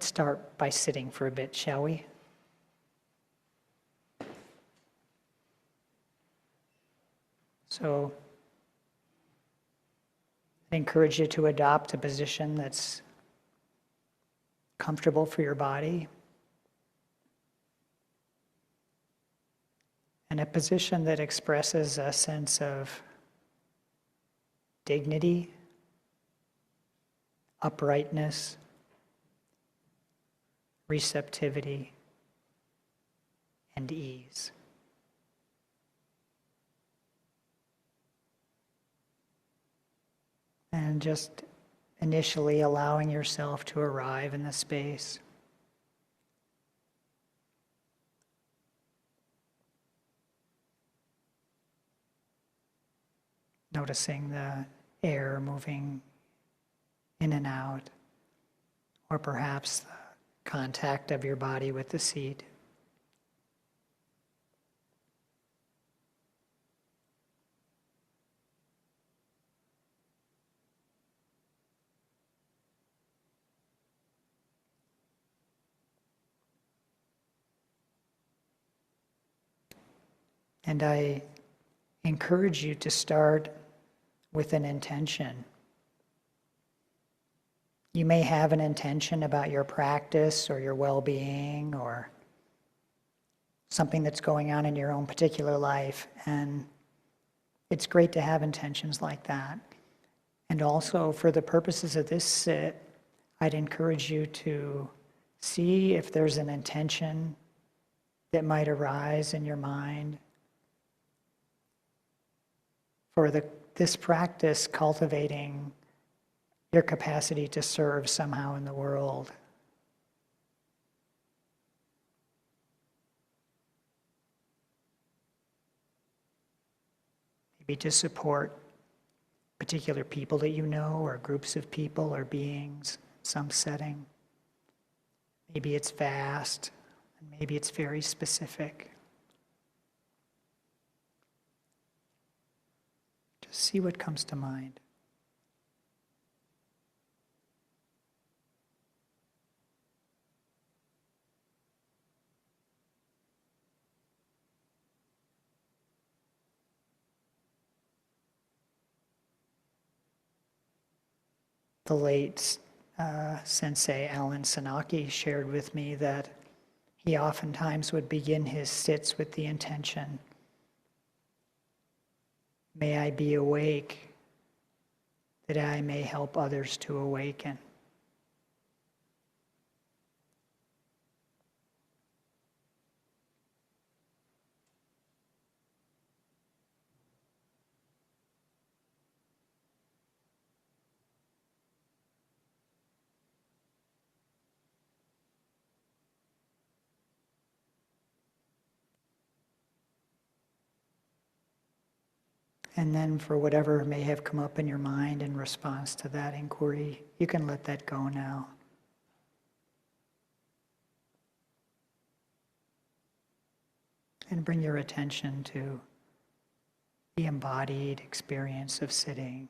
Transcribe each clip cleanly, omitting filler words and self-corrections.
Let's start by sitting for a bit, shall we? So, I encourage you to adopt a position that's comfortable for your body, and a position that expresses a sense of dignity, uprightness, receptivity, and ease. And just initially allowing yourself to arrive in the space. Noticing the air moving in and out, or perhaps the contact of your body with the seat. And I encourage you to start with an intention. You may have an intention about your practice or your well-being or something that's going on in your own particular life, and it's great to have intentions like that. And also, for the purposes of this sit, I'd encourage you to see if there's an intention that might arise in your mind for this practice cultivating your capacity to serve somehow in the world. Maybe to support particular people that you know, or groups of people or beings, some setting. Maybe it's vast, and maybe it's very specific. Just see what comes to mind. The late Sensei Alan Senaki shared with me that he oftentimes would begin his sits with the intention, may I be awake, that I may help others to awaken. And then for whatever may have come up in your mind in response to that inquiry, you can let that go now. And bring your attention to the embodied experience of sitting.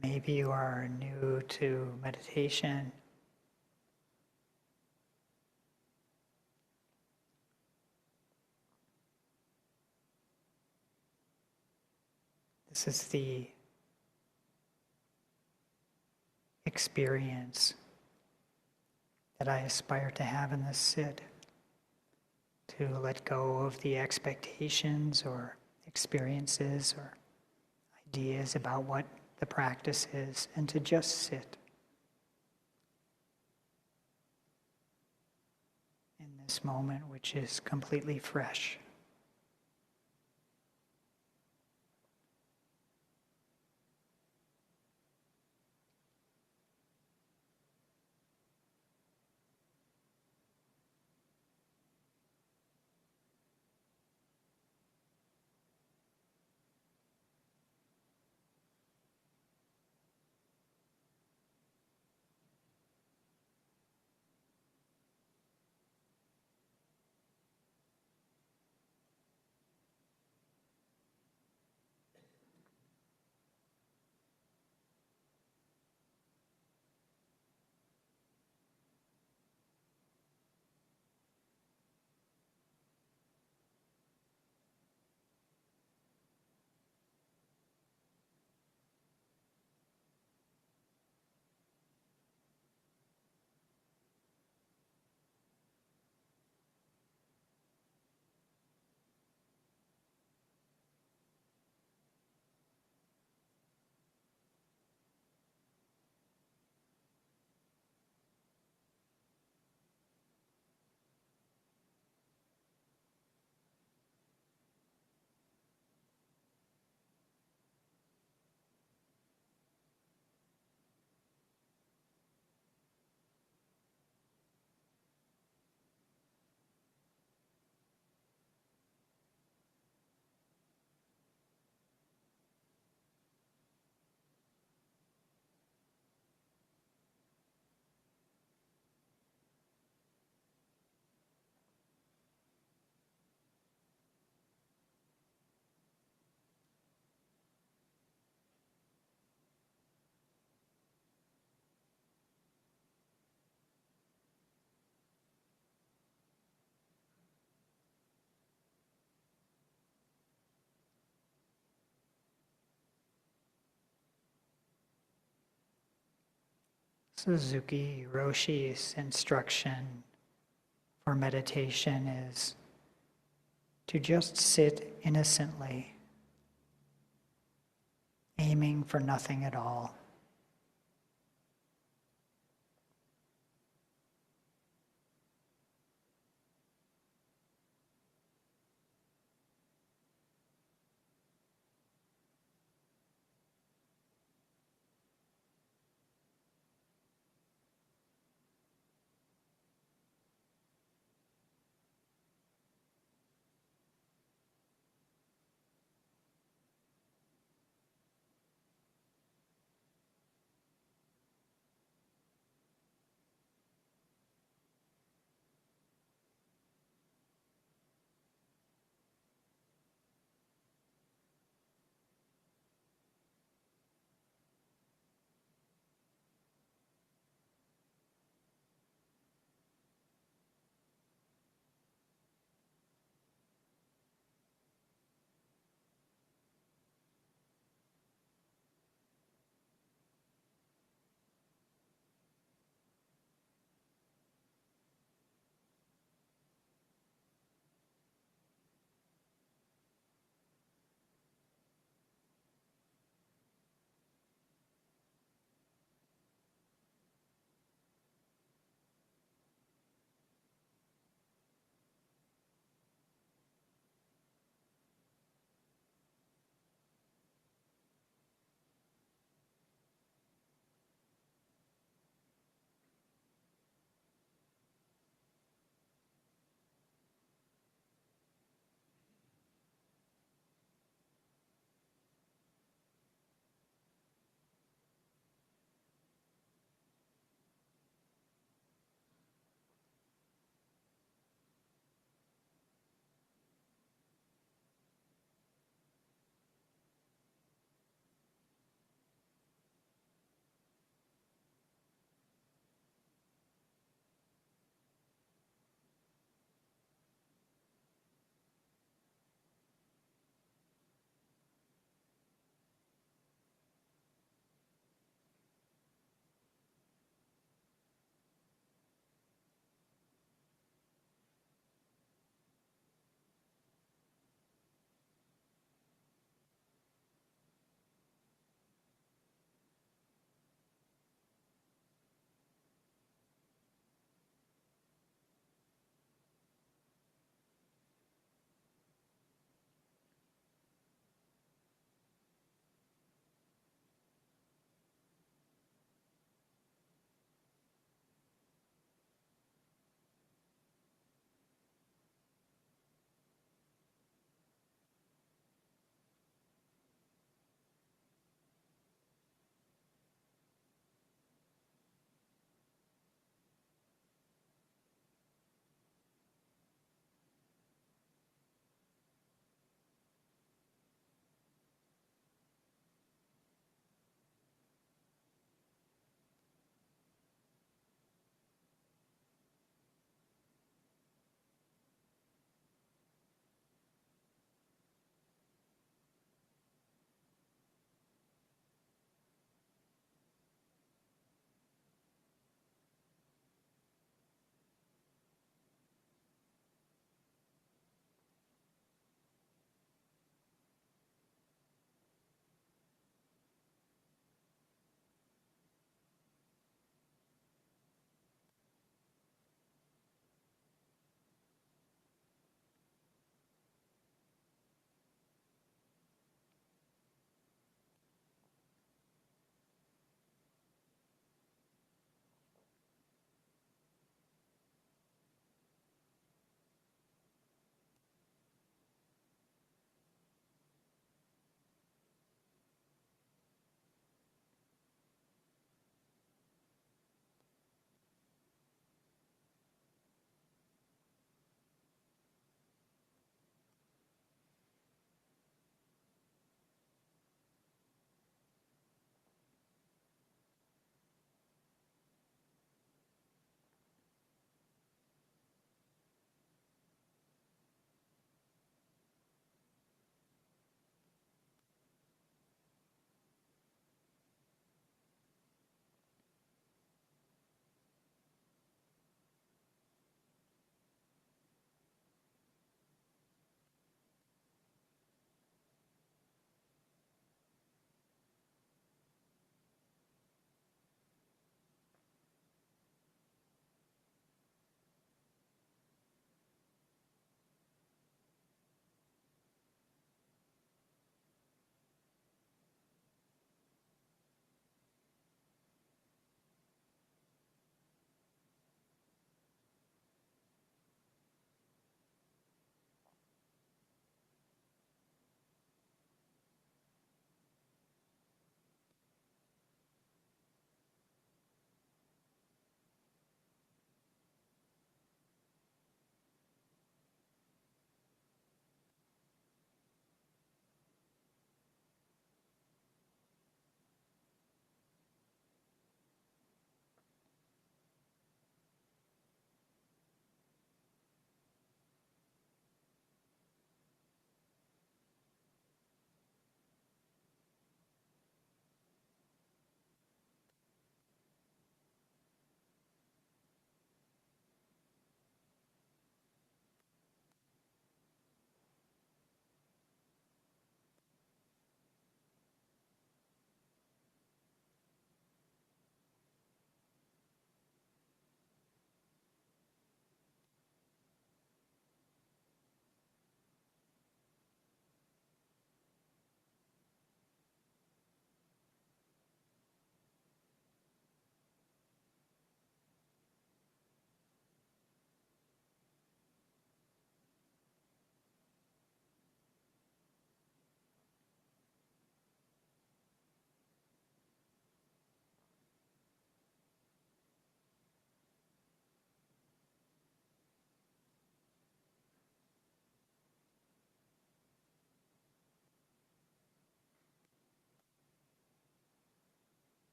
Maybe you are new to meditation. This is the experience that I aspire to have in this sit, to let go of the expectations or experiences or ideas about what the practice is, and to just sit in this moment, which is completely fresh. Suzuki Roshi's instruction for meditation is to just sit innocently, aiming for nothing at all.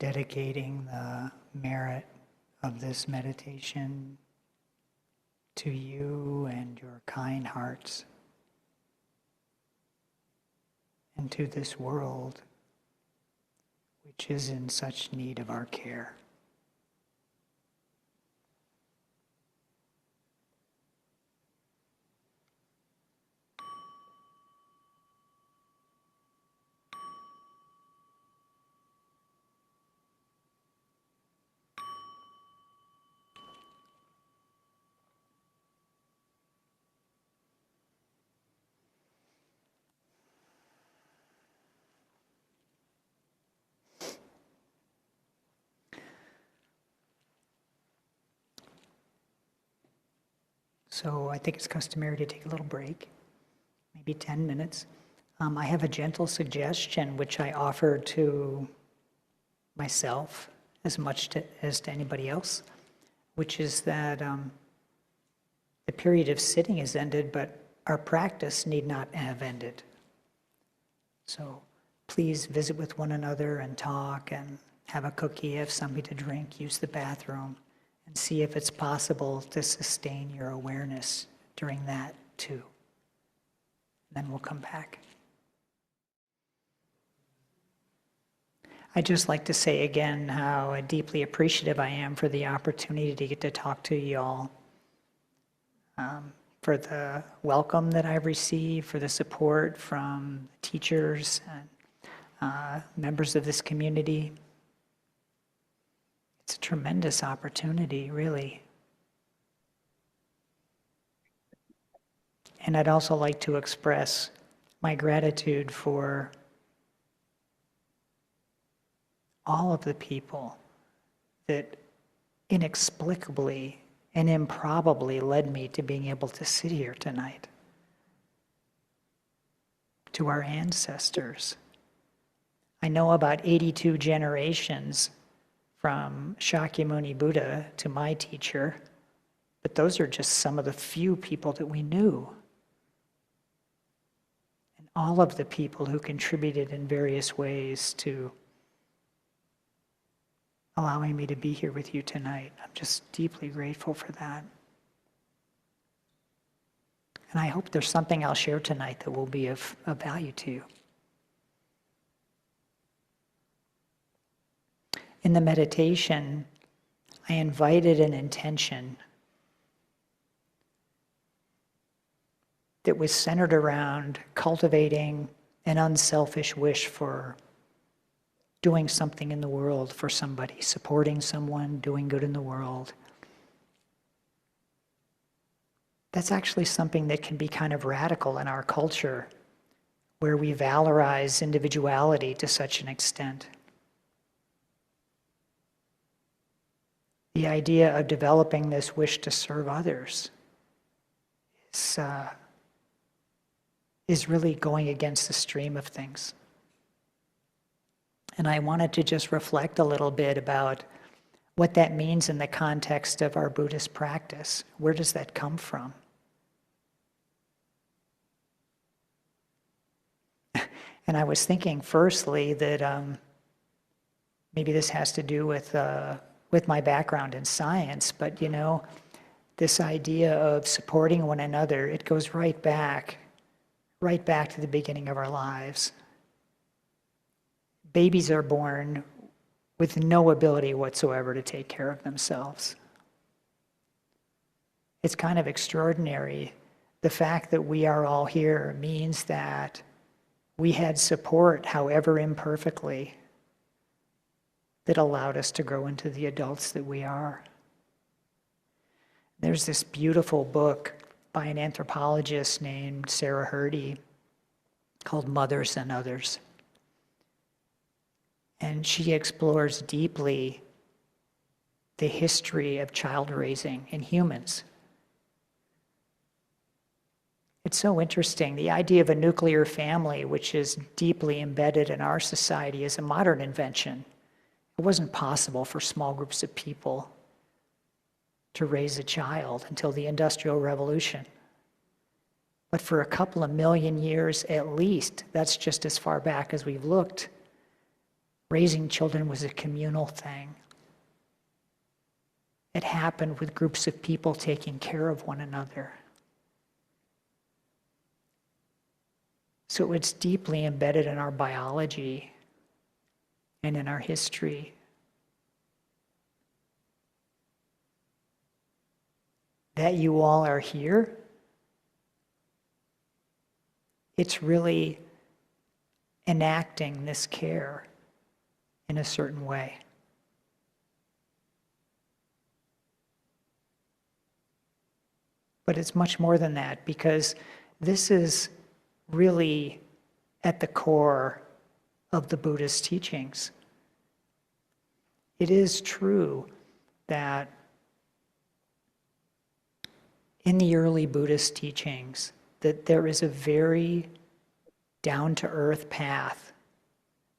dedicating the merit of this meditation to you and your kind hearts, and to this world which is in such need of our care. So I think it's customary to take a little break, maybe 10 minutes. I have a gentle suggestion which I offer to myself as much as to anybody else, which is that the period of sitting has ended, but our practice need not have ended. So please visit with one another and talk and have a cookie, have something to drink, use the bathroom, and see if it's possible to sustain your awareness during that too. Then we'll come back. I'd just like to say again how deeply appreciative I am for the opportunity to get to talk to you all, for the welcome that I've received, for the support from teachers and members of this community. It's a tremendous opportunity, really. And I'd also like to express my gratitude for all of the people that inexplicably and improbably led me to being able to sit here tonight. To our ancestors. I know about 82 generations from Shakyamuni Buddha to my teacher, but those are just some of the few people that we knew. And all of the people who contributed in various ways to allowing me to be here with you tonight. I'm just deeply grateful for that. And I hope there's something I'll share tonight that will be of value to you. In the meditation, I invited an intention that was centered around cultivating an unselfish wish for doing something in the world for somebody, supporting someone, doing good in the world. That's actually something that can be kind of radical in our culture, where we valorize individuality to such an extent. The idea of developing this wish to serve others is really going against the stream of things. And I wanted to just reflect a little bit about what that means in the context of our Buddhist practice. Where does that come from? And I was thinking, firstly, that maybe this has to do with my background in science, but this idea of supporting one another, it goes right back to the beginning of our lives. Babies are born with no ability whatsoever to take care of themselves. It's kind of extraordinary. The fact that we are all here means that we had support, however imperfectly, that allowed us to grow into the adults that we are. There's this beautiful book by an anthropologist named Sarah Hrdy called Mothers and Others. And she explores deeply the history of child raising in humans. It's so interesting. The idea of a nuclear family, which is deeply embedded in our society, is a modern invention. It wasn't possible for small groups of people to raise a child until the Industrial Revolution. But for a couple of million years at least, that's just as far back as we've looked, Raising children was a communal thing. It happened with groups of people taking care of one another. So it's deeply embedded in our biology and in our history. That you all are here, it's really enacting this care in a certain way. But it's much more than that, because this is really at the core of the Buddhist teachings. It is true that in the early Buddhist teachings, that there is a very down-to-earth path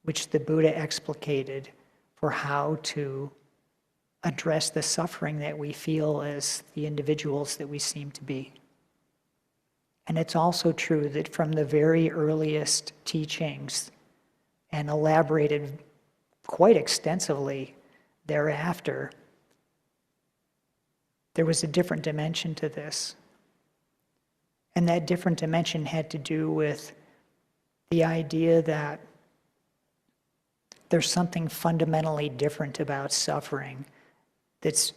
which the Buddha explicated for how to address the suffering that we feel as the individuals that we seem to be. And it's also true that from the very earliest teachings, and elaborated quite extensively thereafter, there was a different dimension to this. And that different dimension had to do with the idea that there's something fundamentally different about suffering that's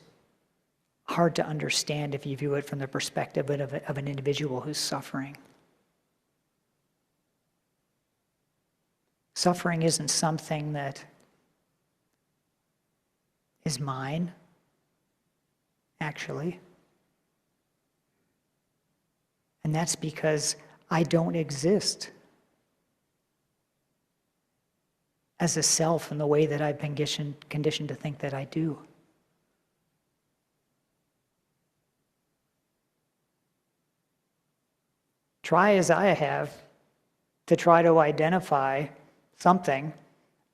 hard to understand if you view it from the perspective of an individual who's suffering. Suffering isn't something that is mine, actually. And that's because I don't exist as a self in the way that I've been conditioned to think that I do. Try as I have to try to identify something,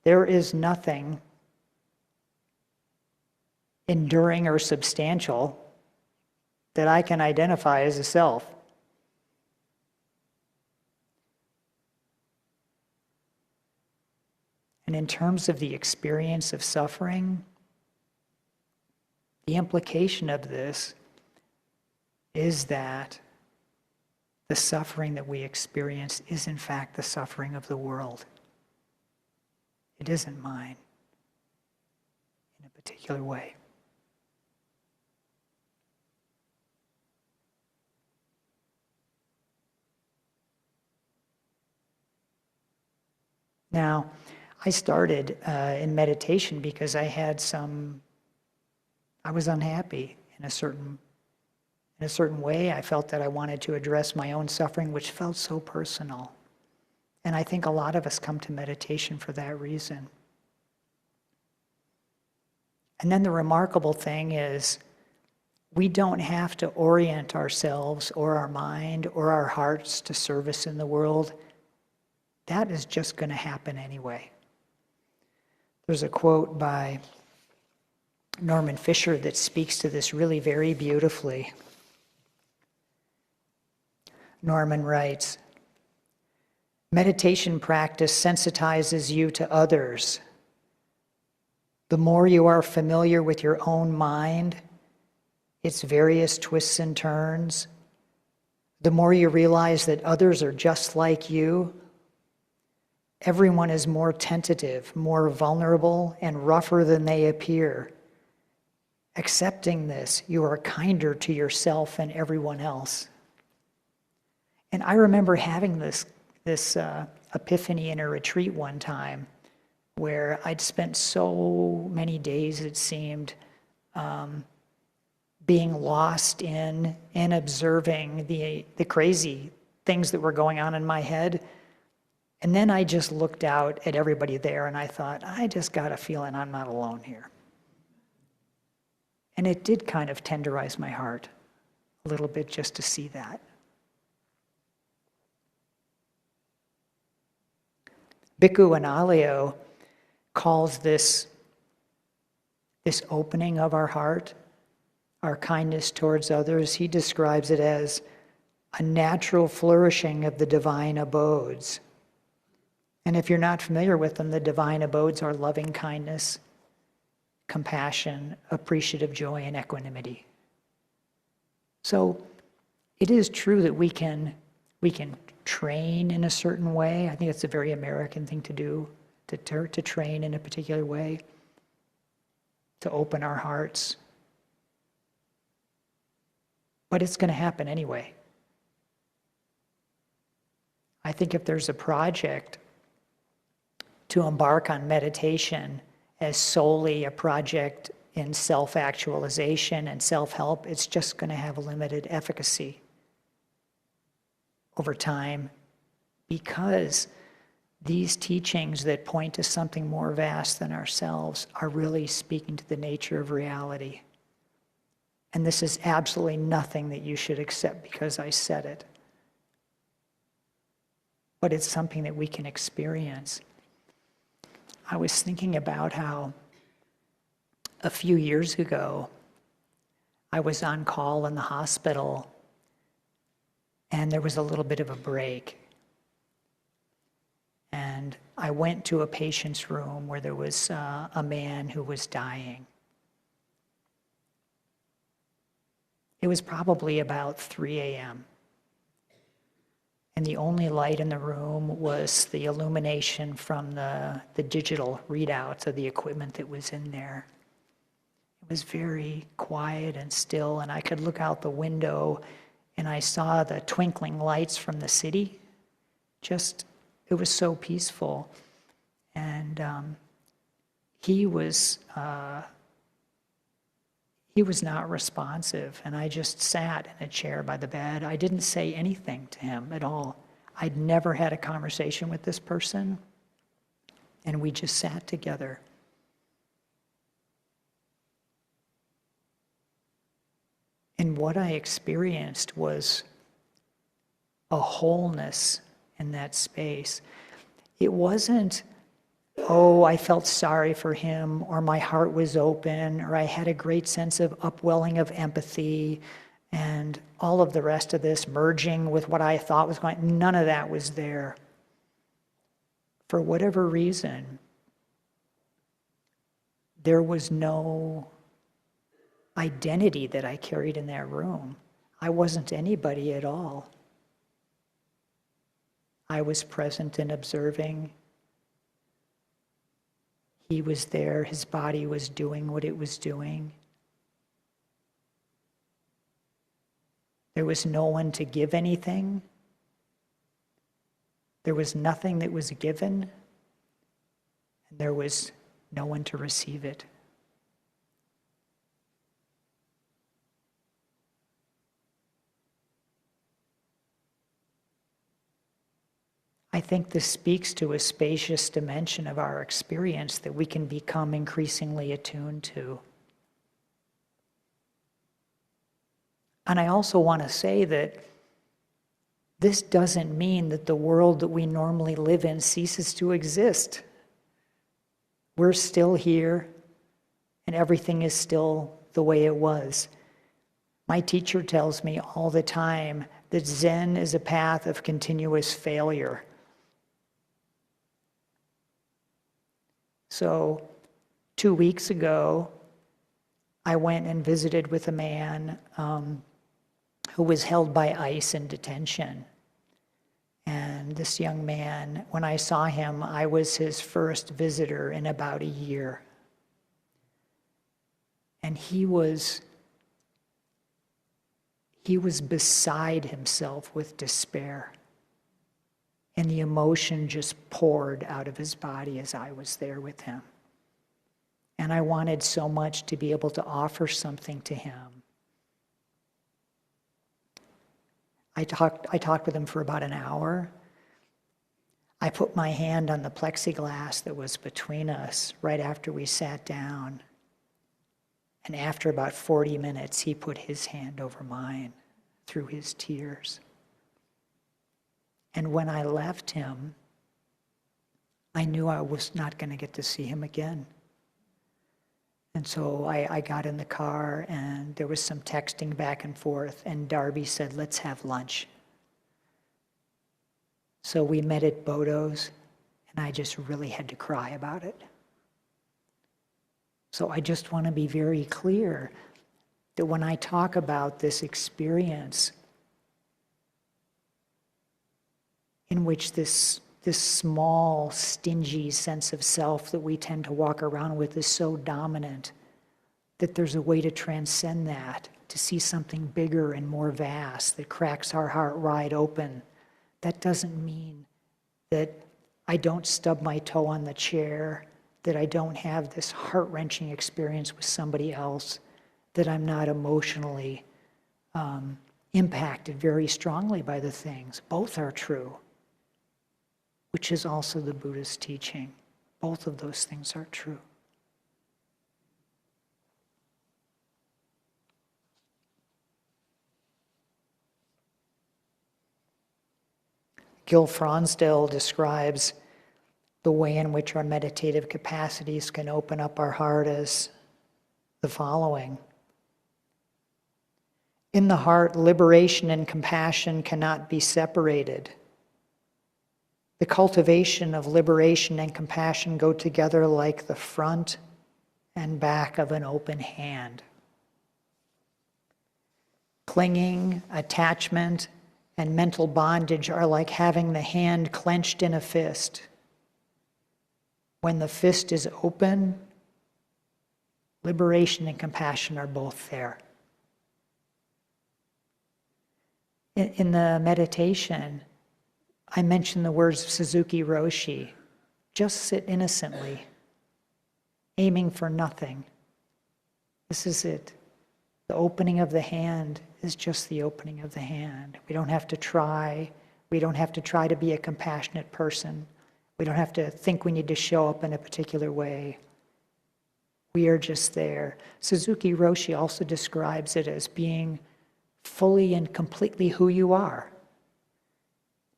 there is nothing enduring or substantial that I can identify as a self. And in terms of the experience of suffering, the implication of this is that the suffering that we experience is in fact the suffering of the world. It isn't mine in a particular way. Now, I started in meditation because I was unhappy in a certain way. I felt that I wanted to address my own suffering, which felt so personal. And I think a lot of us come to meditation for that reason. And then the remarkable thing is, we don't have to orient ourselves or our mind or our hearts to service in the world. That is just going to happen anyway. There's a quote by Norman Fisher that speaks to this really very beautifully. Norman writes, "Meditation practice sensitizes you to others. The more you are familiar with your own mind, its various twists and turns, the more you realize that others are just like you. Everyone is more tentative, more vulnerable, and rougher than they appear. Accepting this, you are kinder to yourself and everyone else." And I remember having this epiphany in a retreat one time where I'd spent so many days, it seemed, being lost in and observing the crazy things that were going on in my head. And then I just looked out at everybody there and I thought, I just got a feeling I'm not alone here. And it did kind of tenderize my heart a little bit just to see that. Bhikkhu Analayo calls this opening of our heart, our kindness towards others, he describes it as a natural flourishing of the divine abodes. And if you're not familiar with them, the divine abodes are loving kindness, compassion, appreciative joy, and equanimity. So it is true that we can train in a certain way. I think it's a very American thing to do, to train in a particular way, to open our hearts. But it's going to happen anyway. I think if there's a project to embark on meditation as solely a project in self-actualization and self-help, it's just going to have a limited efficacy over time, because these teachings that point to something more vast than ourselves are really speaking to the nature of reality. And this is absolutely nothing that you should accept because I said it. But it's something that we can experience. I was thinking about how a few years ago, I was on call in the hospital, and there was a little bit of a break. And I went to a patient's room where there was a man who was dying. It was probably about 3 a.m. And the only light in the room was the illumination from the digital readouts of the equipment that was in there. It was very quiet and still, and I could look out the window and I saw the twinkling lights from the city. It was so peaceful. And he was not responsive, and I just sat in a chair by the bed. I didn't say anything to him at all. I'd never had a conversation with this person, and we just sat together. And what I experienced was a wholeness in that space. It wasn't, oh, I felt sorry for him, or my heart was open, or I had a great sense of upwelling of empathy, and all of the rest of this merging with what I thought was going on. None of that was there. For whatever reason, there was no identity that I carried in that room. I wasn't anybody at all. I was present and observing. He was there, his body was doing what it was doing. There was no one to give anything. There was nothing that was given, and there was no one to receive it. I think this speaks to a spacious dimension of our experience that we can become increasingly attuned to. And I also want to say that this doesn't mean that the world that we normally live in ceases to exist. We're still here, and everything is still the way it was. My teacher tells me all the time that Zen is a path of continuous failure. So 2 weeks ago, I went and visited with a man who was held by ICE in detention. And this young man, when I saw him, I was his first visitor in about a year. And he was beside himself with despair. And the emotion just poured out of his body as I was there with him. And I wanted so much to be able to offer something to him. I talked with him for about an hour. I put my hand on the plexiglass that was between us right after we sat down. And after about 40 minutes, he put his hand over mine through his tears. And when I left him, I knew I was not going to get to see him again. And so I got in the car, and there was some texting back and forth, and Darby said, let's have lunch. So we met at Bodo's, And I just really had to cry about it. So I just want to be very clear that when I talk about this experience in which this small, stingy sense of self that we tend to walk around with is so dominant, that there's a way to transcend that, to see something bigger and more vast that cracks our heart wide open. That doesn't mean that I don't stub my toe on the chair, that I don't have this heart-wrenching experience with somebody else, that I'm not emotionally impacted very strongly by the things. Both are true, which is also the Buddhist teaching. Both of those things are true. Gil Fronsdale describes the way in which our meditative capacities can open up our heart as the following. In the heart, liberation and compassion cannot be separated. The cultivation of liberation and compassion go together like the front and back of an open hand. Clinging, attachment, and mental bondage are like having the hand clenched in a fist. When the fist is open, liberation and compassion are both there. In the meditation, I mentioned the words of Suzuki Roshi. Just sit innocently, aiming for nothing. This is it. The opening of the hand is just the opening of the hand. We don't have to try. We don't have to try to be a compassionate person. We don't have to think we need to show up in a particular way. We are just there. Suzuki Roshi also describes it as being fully and completely who you are.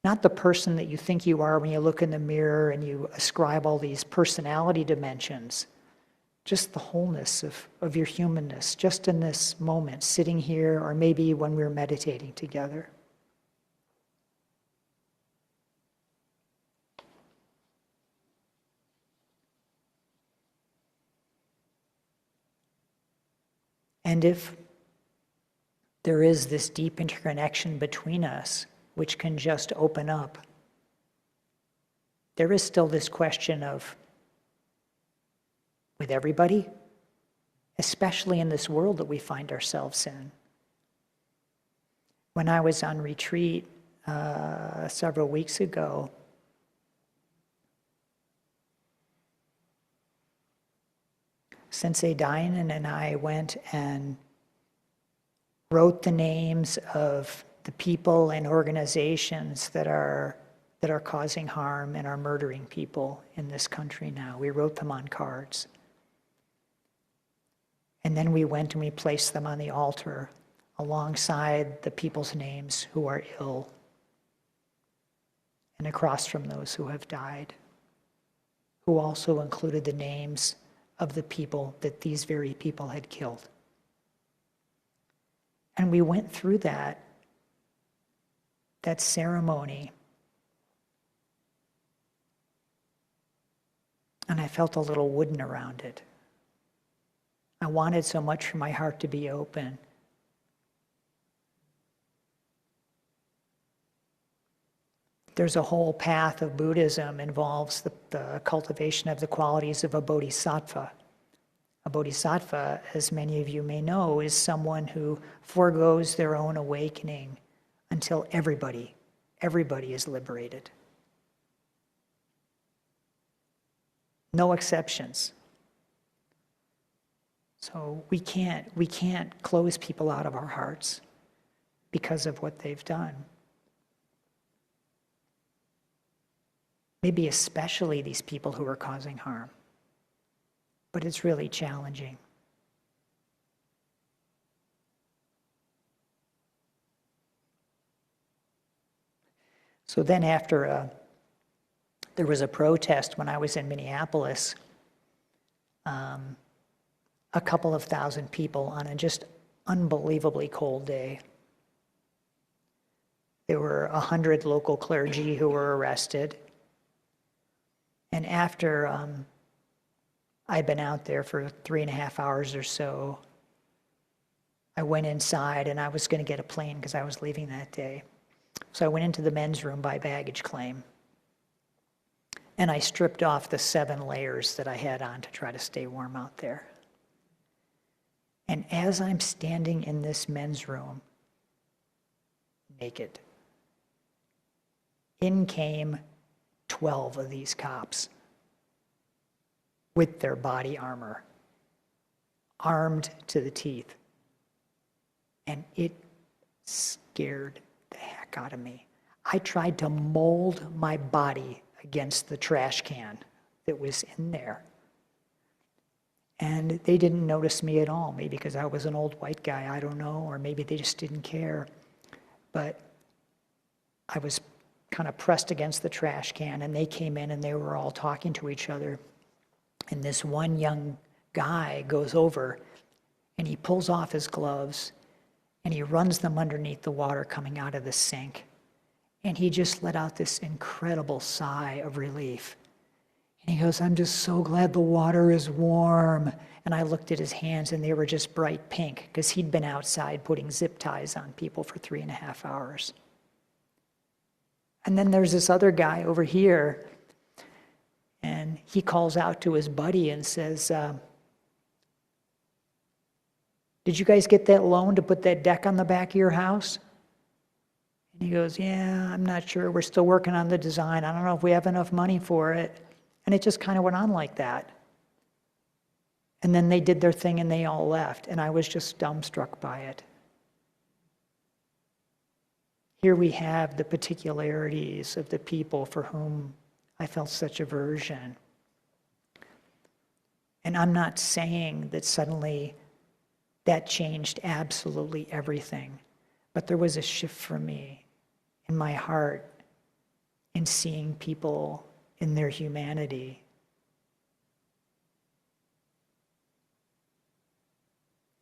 Not the person that you think you are when you look in the mirror and you ascribe all these personality dimensions. Just the wholeness of your humanness, just in this moment, sitting here, or maybe when we're meditating together. And if there is this deep interconnection between us, which can just open up, there is still this question of, with everybody, especially in this world that we find ourselves in. When I was on retreat several weeks ago, Sensei Dainin and I went and wrote the names of the people and organizations that are causing harm and are murdering people in this country now. We wrote them on cards. And then we went and we placed them on the altar alongside the people's names who are ill and across from those who have died, who also included the names of the people that these very people had killed. And we went through that ceremony, and I felt a little wooden around it. I wanted so much for my heart to be open. There's a whole path of Buddhism involves the cultivation of the qualities of a bodhisattva. A bodhisattva, as many of you may know, is someone who forgoes their own awakening until everybody is liberated. No exceptions. So we can't close people out of our hearts because of what they've done. Maybe especially these people who are causing harm. But it's really challenging. So then after there was a protest when I was in Minneapolis, a couple of thousand people on a just unbelievably cold day. There were 100 local clergy who were arrested. And after I'd been out there for 3.5 hours or so, I went inside and I was going to get a plane because I was leaving that day. So I went into the men's room by baggage claim. And I stripped off the 7 layers that I had on to try to stay warm out there. And as I'm standing in this men's room, naked, in came 12 of these cops with their body armor, armed to the teeth. And it scared the heck out of me. I tried to mold my body against the trash can that was in there. And they didn't notice me at all, maybe because I was an old white guy, I don't know, or maybe they just didn't care. But I was kind of pressed against the trash can, and they came in and they were all talking to each other. And this one young guy goes over and he pulls off his gloves and he runs them underneath the water coming out of the sink. And he just let out this incredible sigh of relief. And he goes, "I'm just so glad the water is warm." And I looked at his hands and they were just bright pink because he'd been outside putting zip ties on people for 3.5 hours. And then there's this other guy over here, and he calls out to his buddy and says, "Did you guys get that loan to put that deck on the back of your house?" And he goes, "Yeah, I'm not sure. We're still working on the design. I don't know if we have enough money for it." And it just kind of went on like that. And then they did their thing and they all left. And I was just dumbstruck by it. Here we have the particularities of the people for whom I felt such aversion. And I'm not saying that suddenly that changed absolutely everything. But there was a shift for me in my heart in seeing people in their humanity.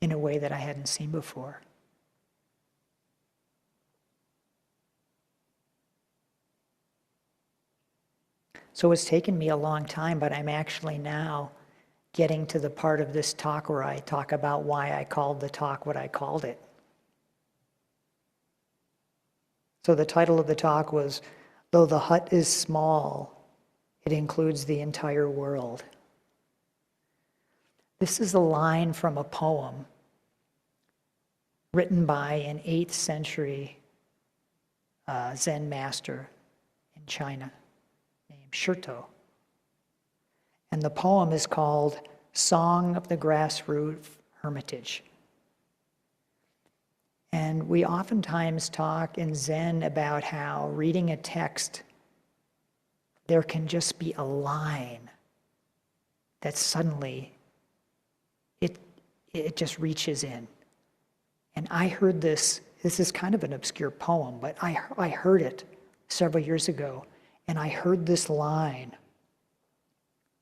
In a way that I hadn't seen before. So it's taken me a long time, but I'm actually now getting to the part of this talk where I talk about why I called the talk what I called it. So the title of the talk was, "Though the hut is small, it includes the entire world." This is a line from a poem written by an 8th century Zen master in China named Shurto. And the poem is called Song of the Grassroot Hermitage. And we oftentimes talk in Zen about how reading a text, there can just be a line that suddenly it just reaches in. And I heard this is kind of an obscure poem, but I heard it several years ago, and I heard this line,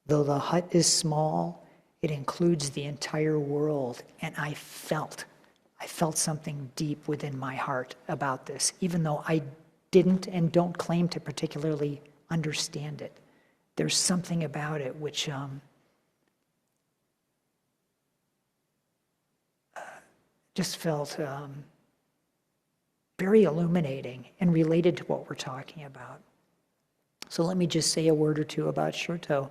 "Though the hut is small, it includes the entire world." And I felt something deep within my heart about this, even though I didn't and don't claim to particularly understand it. There's something about it which just felt very illuminating and related to what we're talking about. So let me just say a word or two about Shurto.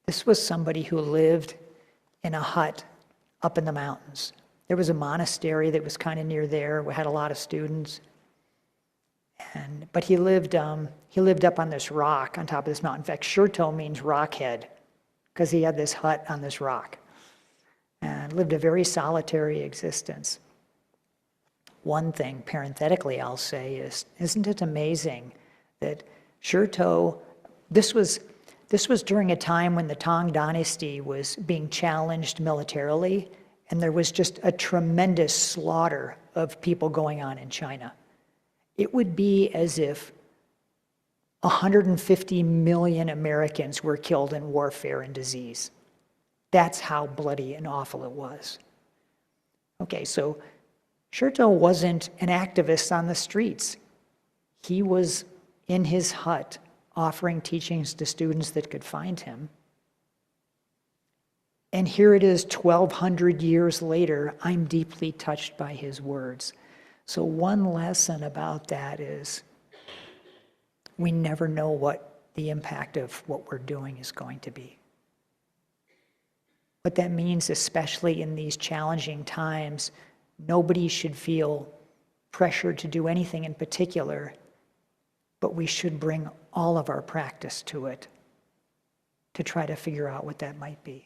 This was somebody who lived in a hut up in the mountains. There was a monastery that was kind of near there. We had a lot of students. But he lived up on this rock on top of this mountain. In fact, Shurto means rockhead because he had this hut on this rock and lived a very solitary existence. One thing, parenthetically, I'll say is, isn't it amazing that Shurto, this was during a time when the Tang Dynasty was being challenged militarily, and there was just a tremendous slaughter of people going on in China. It would be as if 150 million Americans were killed in warfare and disease. That's how bloody and awful it was. Okay, so Shurto wasn't an activist on the streets. He was in his hut offering teachings to students that could find him. And here it is 1,200 years later, I'm deeply touched by his words. So one lesson about that is we never know what the impact of what we're doing is going to be. What that means, especially in these challenging times, nobody should feel pressured to do anything in particular, but we should bring all of our practice to it to try to figure out what that might be.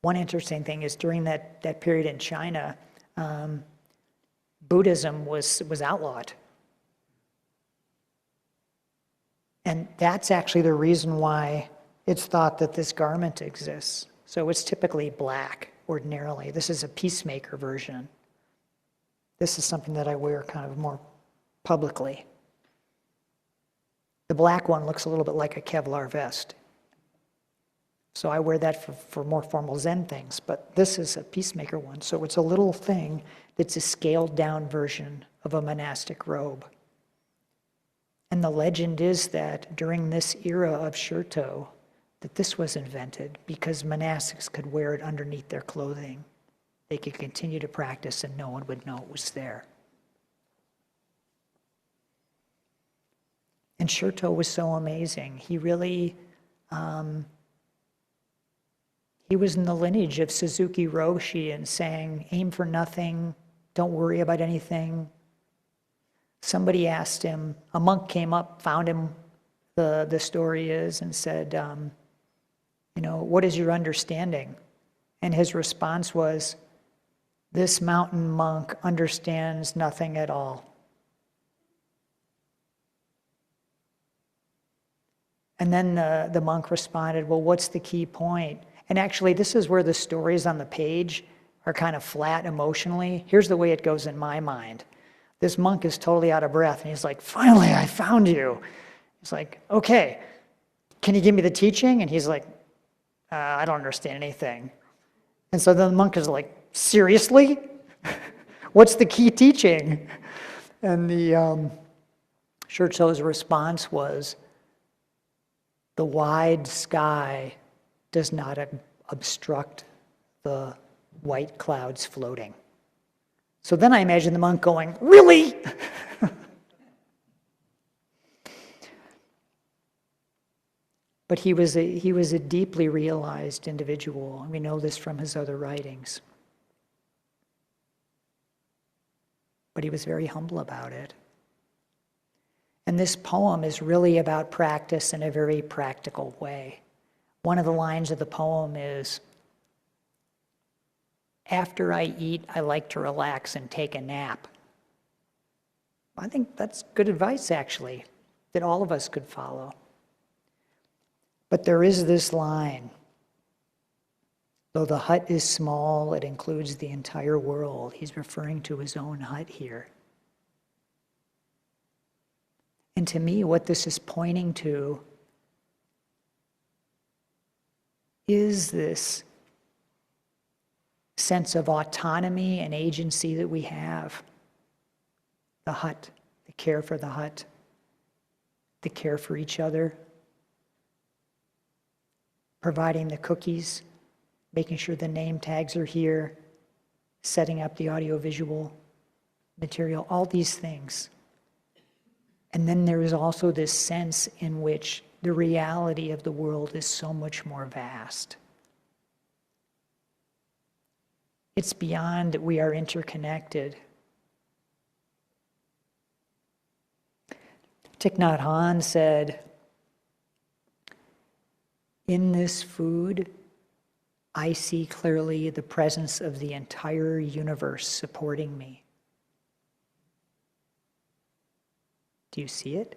One interesting thing is during that period in China, Buddhism was outlawed. And that's actually the reason why it's thought that this garment exists. So it's typically black ordinarily. This is a peacemaker version. This is something that I wear kind of more publicly. The black one looks a little bit like a Kevlar vest. So I wear that for more formal Zen things, but this is a peacemaker one. So it's a little thing that's a scaled down version of a monastic robe. And the legend is that during this era of Shirto, that this was invented because monastics could wear it underneath their clothing. They could continue to practice and no one would know it was there. And Shirto was so amazing. He really, he was in the lineage of Suzuki Roshi and saying, aim for nothing, don't worry about anything. Somebody asked him, a monk came up, found him, the story is, and said, what is your understanding? And his response was, this mountain monk understands nothing at all. And then the monk responded, well, what's the key point? And actually, this is where the stories on the page are kind of flat emotionally. Here's the way it goes in my mind. This monk is totally out of breath, and he's like, finally, I found you. He's like, okay, can you give me the teaching? And he's like, I don't understand anything. And so the monk is like, seriously? What's the key teaching? And the Shirto's response was, the wide sky does not obstruct the white clouds floating. So then I imagine the monk going, really? But he was a deeply realized individual, and we know this from his other writings. But he was very humble about it. And this poem is really about practice in a very practical way. One of the lines of the poem is, after I eat, I like to relax and take a nap. I think that's good advice, actually, that all of us could follow. But there is this line, though the hut is small, it includes the entire world. He's referring to his own hut here. And to me, what this is pointing to is this sense of autonomy and agency that we have. The hut, the care for the hut, the care for each other, providing the cookies, making sure the name tags are here, setting up the audiovisual material, all these things. And then there is also this sense in which the reality of the world is so much more vast. It's beyond that we are interconnected. Thich Nhat Hanh said, in this food, I see clearly the presence of the entire universe supporting me. Do you see it?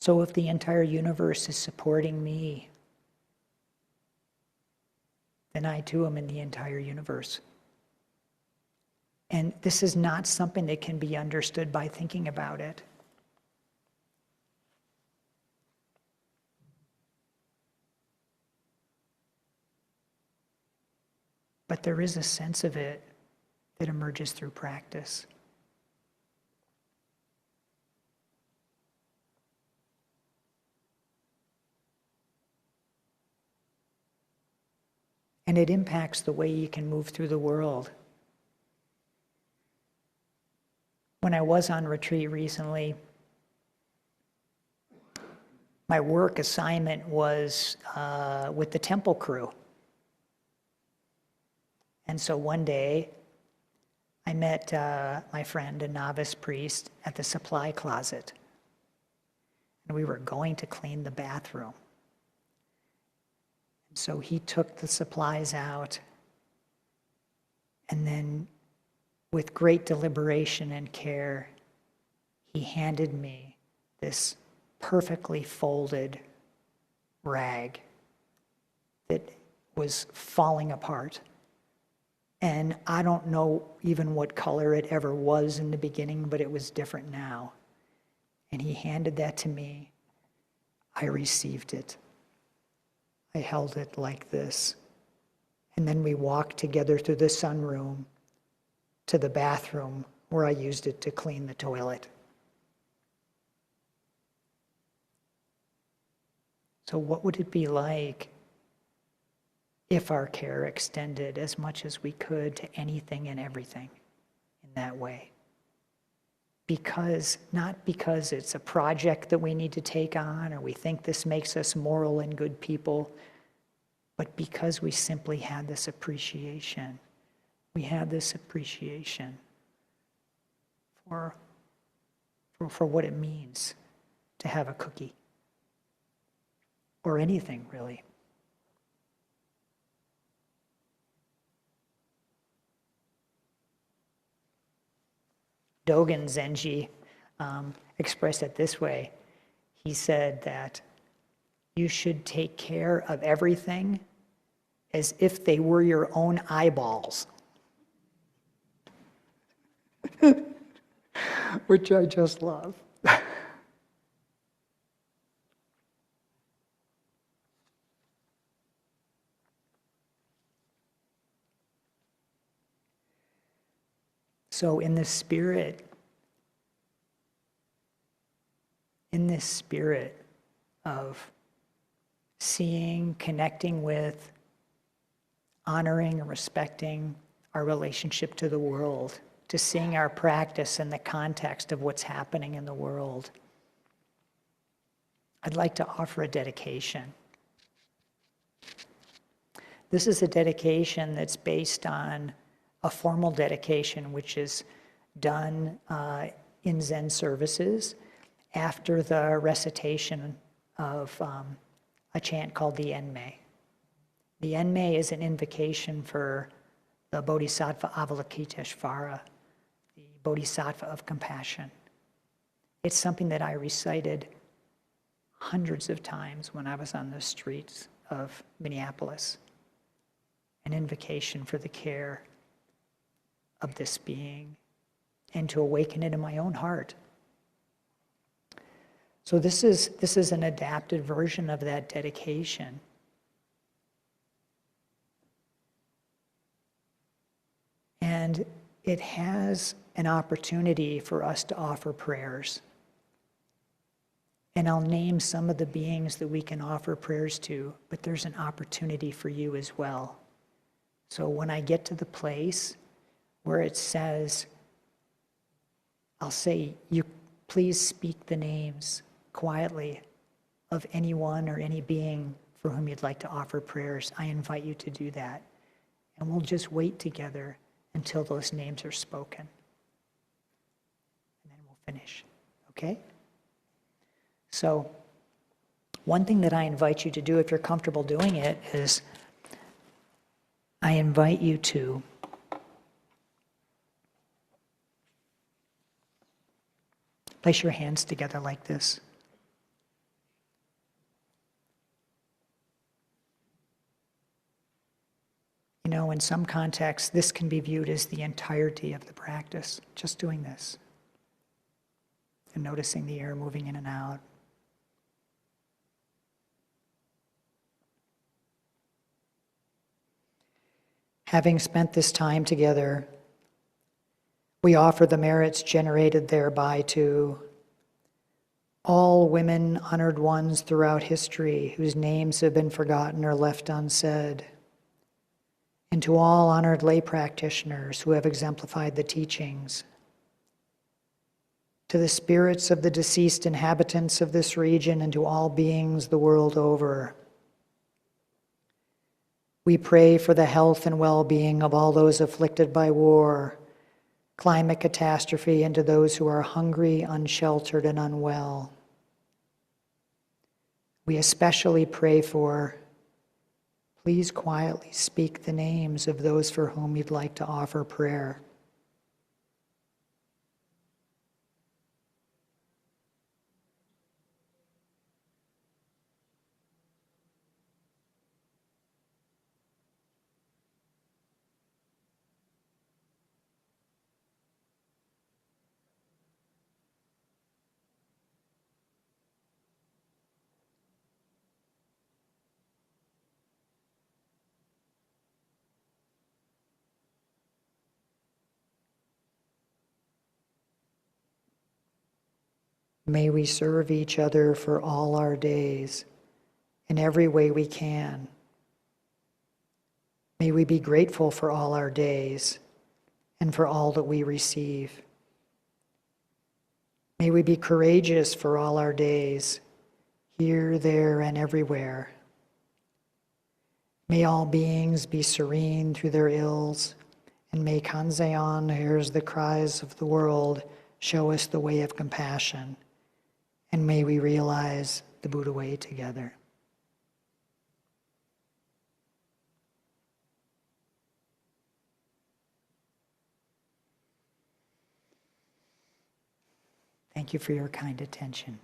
So if the entire universe is supporting me, then I too am in the entire universe. And this is not something that can be understood by thinking about it. but there is a sense of it that emerges through practice. And it impacts the way you can move through the world. When I was on retreat recently, my work assignment was with the temple crew. And so one day, I met my friend, a novice priest, at the supply closet. And we were going to clean the bathroom. And so he took the supplies out, and then with great deliberation and care, he handed me this perfectly folded rag that was falling apart. And I don't know even what color it ever was in the beginning, but it was different now. And he handed that to me. I received it. I held it like this. And then we walked together through the sunroom to the bathroom where I used it to clean the toilet. So what would it be like if our care extended as much as we could to anything and everything in that way? Not because it's a project that we need to take on or we think this makes us moral and good people, but because we simply had this appreciation. We had this appreciation for what it means to have a cookie or anything, really. Dogen Zenji expressed it this way. He said that you should take care of everything as if they were your own eyeballs. Which I just love. So in this spirit of seeing, connecting with, honoring and respecting our relationship to the world, to seeing our practice in the context of what's happening in the world, I'd like to offer a dedication. This is a dedication that's based on a formal dedication which is done in Zen services after the recitation of a chant called the Enmei. The Enmei is an invocation for the Bodhisattva Avalokiteshvara, the Bodhisattva of compassion. It's something that I recited hundreds of times when I was on the streets of Minneapolis. An invocation for the care of this being and to awaken it in my own heart. So this is an adapted version of that dedication. And it has an opportunity for us to offer prayers. And I'll name some of the beings that we can offer prayers to, but there's an opportunity for you as well. So when I get to the place where it says, I'll say, you please speak the names quietly of anyone or any being for whom you'd like to offer prayers. I invite you to do that. And we'll just wait together until those names are spoken. And then we'll finish, okay? So one thing that I invite you to do, if you're comfortable doing it, is I invite you to place your hands together like this. You know, in some contexts, this can be viewed as the entirety of the practice, just doing this. And noticing the air moving in and out. Having spent this time together, we offer the merits generated thereby to all women honored ones throughout history whose names have been forgotten or left unsaid, and to all honored lay practitioners who have exemplified the teachings, to the spirits of the deceased inhabitants of this region, and to all beings the world over. We pray for the health and well-being of all those afflicted by war, climate catastrophe, and to those who are hungry, unsheltered, and unwell. We especially pray for, please quietly speak the names of those for whom you'd like to offer prayer. May we serve each other for all our days, in every way we can. May we be grateful for all our days and for all that we receive. May we be courageous for all our days, here, there, and everywhere. May all beings be serene through their ills, and may Kanzeon, who hears the cries of the world, show us the way of compassion. And may we realize the Buddha way together. Thank you for your kind attention.